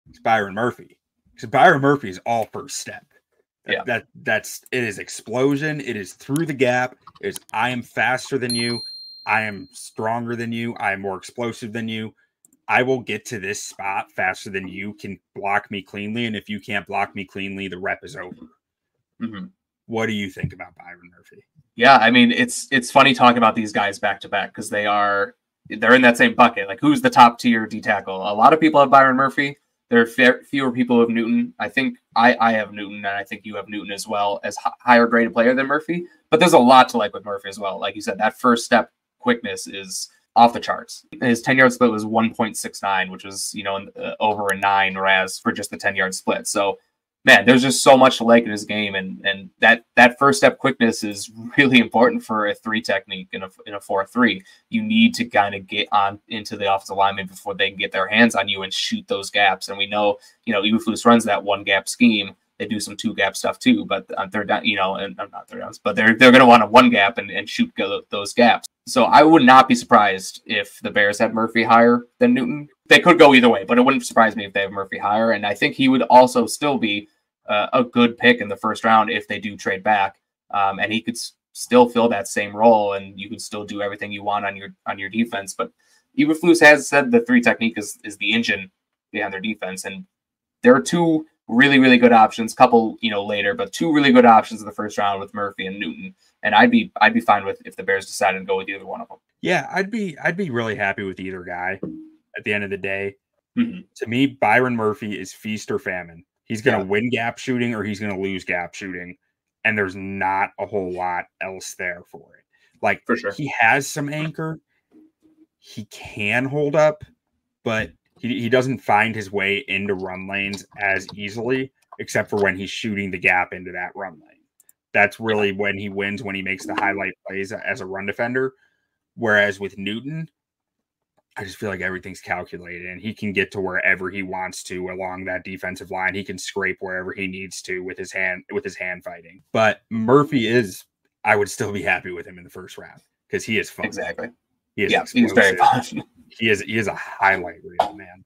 It's Byron Murphy. Because Byron Murphy is all first step. Yeah. It is explosion. It is through the gap. It is I am faster than you. I am stronger than you. I am more explosive than you. I will get to this spot faster than you can block me cleanly. And if you can't block me cleanly, the rep is over. Mm-hmm. What do you think about Byron Murphy? Yeah, I mean, it's funny talking about these guys back to back because they're in that same bucket. Like, who's the top tier D tackle? A lot of people have Byron Murphy. There are fewer people who have Newton. I think I have Newton, and I think you have Newton as well as higher graded player than Murphy. But there's a lot to like with Murphy as well. Like you said, that first step quickness is off the charts. His 10-yard split was 1.69, which was, over a 9 RAS for just the 10-yard split. So, man, there's just so much to like in his game, and that first step quickness is really important for a 3 technique in a 4-3. You need to kind of get on into the offensive lineman before they can get their hands on you and shoot those gaps. And we know, Eberflus runs that 1-gap scheme. They do some 2-gap stuff too, but on third down, and not third downs, but they're going to want a 1-gap and shoot those gaps. So I would not be surprised if the Bears have Murphy higher than Newton. They could go either way, but it wouldn't surprise me if they have Murphy higher. And I think he would also still be a good pick in the first round if they do trade back. And he could still fill that same role, and you could still do everything you want on your defense. But Eberflus has said the 3 technique is the engine behind their defense, and there are 2 really, really good options, couple, later, but 2 really good options in the first round with Murphy and Newton. And I'd be fine with if the Bears decided to go with either one of them. Yeah, I'd be really happy with either guy at the end of the day. Mm-hmm. To me, Byron Murphy is feast or famine. He's going to win gap shooting or he's going to lose gap shooting. And there's not a whole lot else there for it. Like, for sure, he has some anchor. He can hold up, but he doesn't find his way into run lanes as easily, except for when he's shooting the gap into that run lane. That's really when he wins, when he makes the highlight plays as a run defender. Whereas with Newton, I just feel like everything's calculated and he can get to wherever he wants to along that defensive line. He can scrape wherever he needs to with his hand fighting. But Murphy I would still be happy with him in the first round because he is fun. Exactly. He is he's very fun. He is a highlight reel, man.